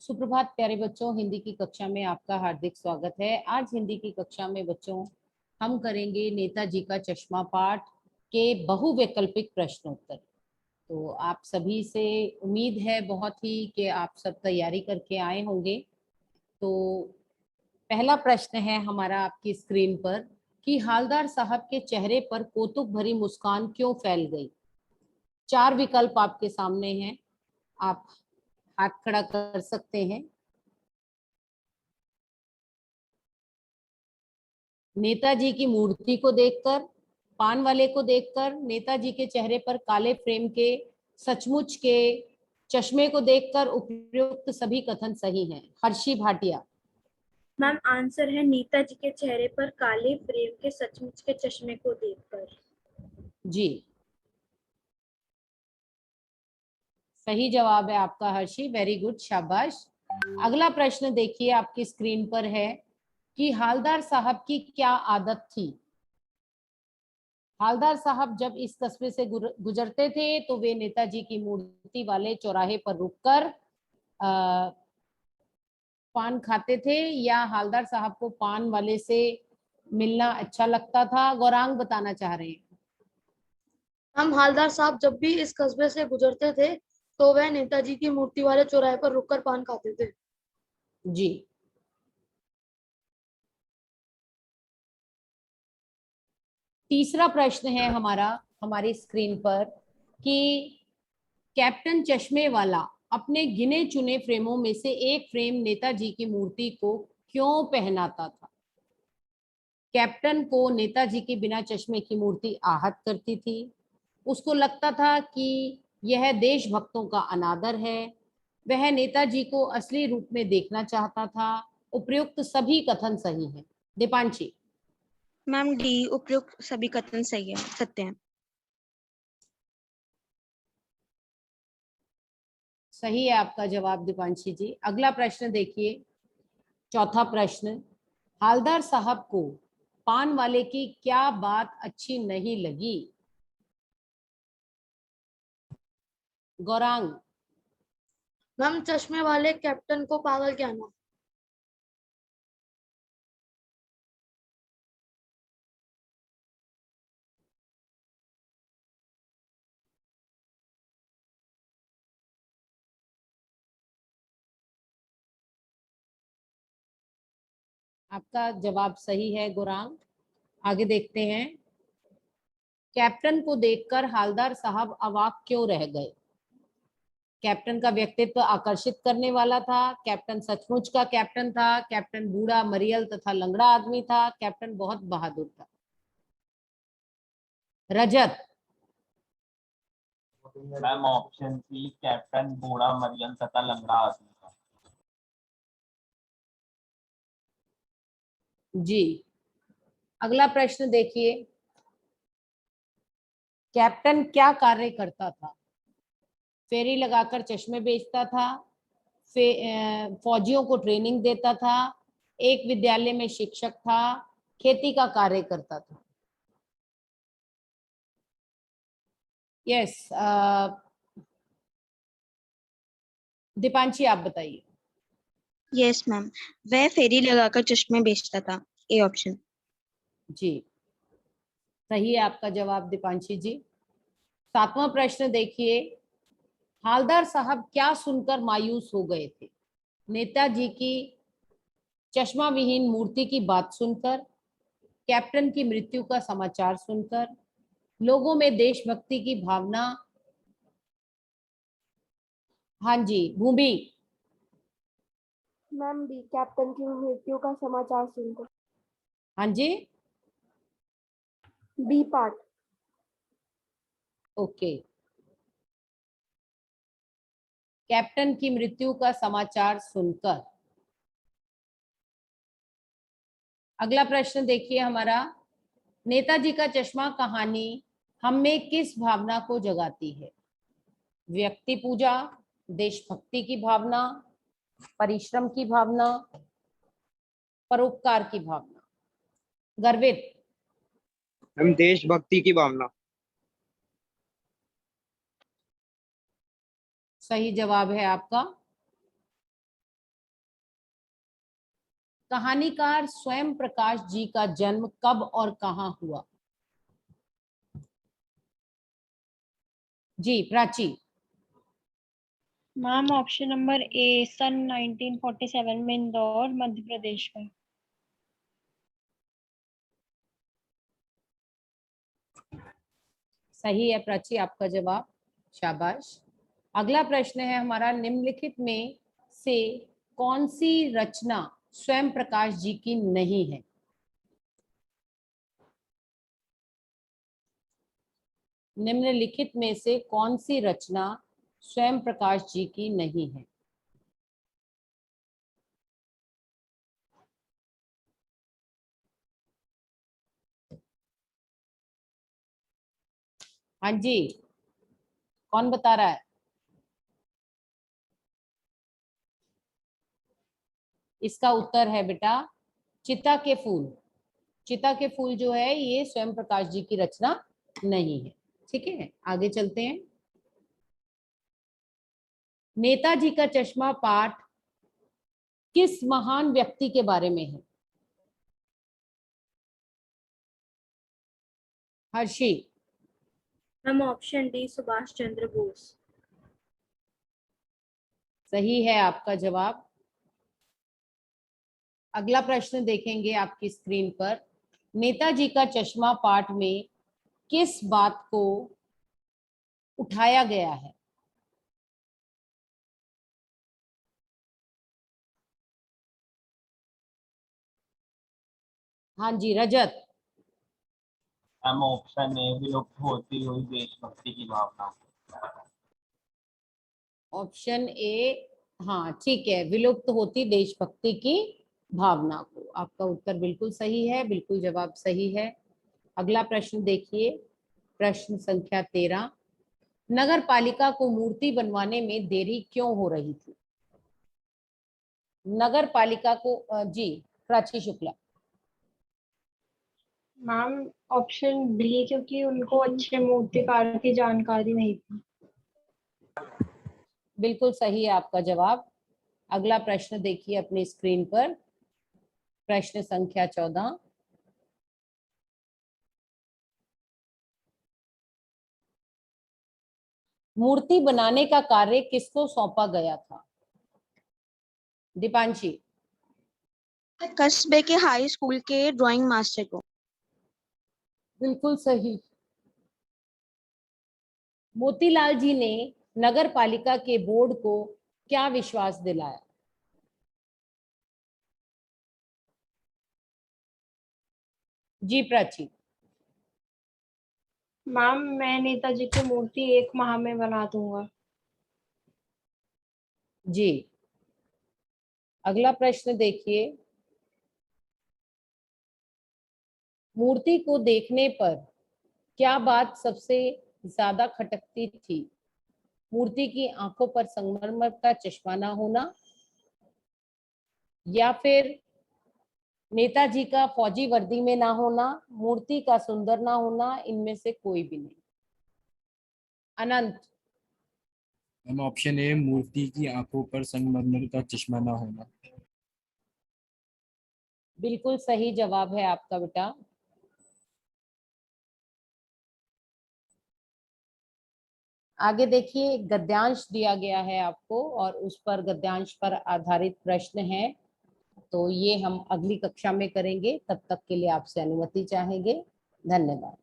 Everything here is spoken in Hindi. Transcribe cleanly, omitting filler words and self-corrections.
सुप्रभात प्यारे बच्चों, हिंदी की कक्षा में आपका हार्दिक स्वागत है। आज हिंदी की कक्षा में बच्चों हम करेंगे नेताजी का चश्मा पाठ के बहुवैकल्पिक प्रश्नोत्तर। तो आप सभी से उम्मीद है बहुत ही कि आप सब तैयारी करके आए होंगे। तो पहला प्रश्न है हमारा आपकी स्क्रीन पर कि हालदार साहब के चेहरे पर कौतुक भरी मुस्कान क्यों फैल गई। 4 विकल्प आपके सामने हैं, आप हाथ खड़ा कर सकते हैं। नेताजी की मूर्ति को देखकर, पान वाले को देखकर, नेताजी के चेहरे पर काले फ्रेम के सचमुच के चश्मे को देखकर, उपयुक्त सभी कथन सही हैं। हर्षी भाटिया। मैम आंसर है नेताजी के चेहरे पर काले फ्रेम के सचमुच के चश्मे को देखकर। जी सही जवाब है आपका हर्षी, वेरी गुड, शाबाश। अगला प्रश्न देखिए आपकी स्क्रीन पर है कि हालदार साहब की क्या आदत थी। हालदार साहब जब इस कस्बे से गुजरते थे तो वे नेताजी की मूर्ति वाले चौराहे पर रुककर पान खाते थे, या हालदार साहब को पान वाले से मिलना अच्छा लगता था। गौरांग बताना चाह रहे हैं। हम हालदार साहब जब भी इस कस्बे से गुजरते थे तो वह नेताजी की मूर्ति वाले चौराहे पर रुककर पान खाते थे। जी तीसरा प्रश्न है हमारा हमारी स्क्रीन पर कि कैप्टन चश्मे वाला अपने गिने चुने फ्रेमों में से एक फ्रेम नेताजी की मूर्ति को क्यों पहनाता था। कैप्टन को नेताजी के बिना चश्मे की मूर्ति आहत करती थी। उसको लगता था कि यह देशभक्तों का अनादर है। वह नेताजी को असली रूप में देखना चाहता था। उपयुक्त सभी कथन सही हैं। दीपांशी। मैम डी, उपयुक्त सभी कथन सही है, सत्य है। सही है आपका जवाब दीपांशी जी। अगला प्रश्न देखिए, चौथा प्रश्न, हालदार साहब को पान वाले की क्या बात अच्छी नहीं लगी। गौरांग। मैम चश्मे वाले कैप्टन को पागल कहना। आपका जवाब सही है गौरांग। आगे देखते हैं, कैप्टन को देखकर हालदार साहब अवाक क्यों रह गए। कैप्टन का व्यक्तित्व आकर्षित करने वाला था। कैप्टन सचमुच का कैप्टन था। कैप्टन बूढ़ा, मरियल तथा लंगड़ा आदमी था। कैप्टन बहुत बहादुर था। रजत। मैम ऑप्शन सी, कैप्टन बूढ़ा, मरियल तथा लंगड़ा आदमी था। जी अगला प्रश्न देखिए, कैप्टन क्या कार्य करता था। फेरी लगाकर चश्मे बेचता था, फौजियों को ट्रेनिंग देता था, एक विद्यालय में शिक्षक था, खेती का कार्य करता था। यस दीपांशी आप बताइए। यस मैम, वह फेरी लगाकर चश्मे बेचता था, ए ऑप्शन। जी सही है आपका जवाब दीपांशी जी। 7वां प्रश्न देखिए, हालदार साहब क्या सुनकर मायूस हो गए थे। नेताजी की चश्मा विहीन मूर्ति की बात सुनकर, कैप्टन की मृत्यु का समाचार सुनकर, लोगों में देशभक्ति की भावना। हाँ जी भूमि। मैम बी, कैप्टन की मृत्यु का समाचार सुनकर। हाँ जी बी पार्ट। ओके, कैप्टन की मृत्यु का समाचार सुनकर। अगला प्रश्न देखिए हमारा, नेताजी का चश्मा कहानी हम में किस भावना को जगाती है। व्यक्ति पूजा, देशभक्ति की भावना, परिश्रम की भावना, परोपकार की भावना। गर्वित। हम देशभक्ति की भावना। सही जवाब है आपका। कहानीकार स्वयं प्रकाश जी का जन्म कब और कहां हुआ? जी Prachi. Ma'am option number A सन 1947 में इंदौर मध्य प्रदेश में। सही है प्राची आपका जवाब, शाबाश। अगला प्रश्न है हमारा, निम्नलिखित में से कौन सी रचना स्वयं प्रकाश जी की नहीं है? निम्नलिखित में से कौन सी रचना स्वयं प्रकाश जी की नहीं है? हाँ जी, कौन बता रहा है? इसका उत्तर है बेटा चिता के फूल। चिता के फूल जो है ये स्वयं प्रकाश जी की रचना नहीं है। ठीक है, आगे चलते हैं। नेताजी का चश्मा पाठ किस महान व्यक्ति के बारे में है? Harshi. Ma'am option D Subhash Chandra Bose. सही है आपका जवाब। अगला प्रश्न देखेंगे आपकी स्क्रीन पर। नेताजी का चश्मा पाठ में किस बात को उठाया गया है? हाँ जी रजत। मैम ऑप्शन ए विलुप्त होती हुई देशभक्ति की भावना। ऑप्शन ए, हाँ ठीक है, विलुप्त होती देशभक्ति की भावना को। आपका उत्तर बिल्कुल सही है, बिल्कुल जवाब सही है। अगला प्रश्न देखिए, प्रश्न संख्या 13। नगर पालिका को मूर्ति बनवाने में देरी क्यों हो रही थी? नगर पालिका को जी Prachi Shukla. Ma'am option B, क्योंकि उनको अच्छे मूर्तिकार की जानकारी नहीं थी। बिल्कुल सही है आपका जवाब। अगला प्रश्न देखिए अपनी स्क्रीन पर, प्रश्न संख्या 14। मूर्ति बनाने का कार्य किसको सौंपा गया था? दीपांशी। कस्बे के हाई स्कूल के ड्राइंग मास्टर को। बिल्कुल सही। मोतीलाल जी ने नगर पालिका के बोर्ड को क्या विश्वास दिलाया? जी प्राची। मैम मैं नेताजी की मूर्ति 1 माह में बना दूंगा। जी। अगला प्रश्न देखिए, मूर्ति को देखने पर क्या बात सबसे ज्यादा खटकती थी? मूर्ति की आंखों पर संगमरमर का चश्मा ना होना, या फिर नेताजी का फौजी वर्दी में ना होना, मूर्ति का सुंदर ना होना, इनमें से कोई भी नहीं। अनंत। हम ऑप्शन ए मूर्ति की आंखों पर संगमरमर का चश्मा ना होना। बिल्कुल सही जवाब है आपका बेटा। आगे देखिए, गद्यांश दिया गया है आपको और उस पर गद्यांश पर आधारित प्रश्न है, तो ये हम अगली कक्षा में करेंगे। तब तक के लिए आपसे अनुमति चाहेंगे। धन्यवाद।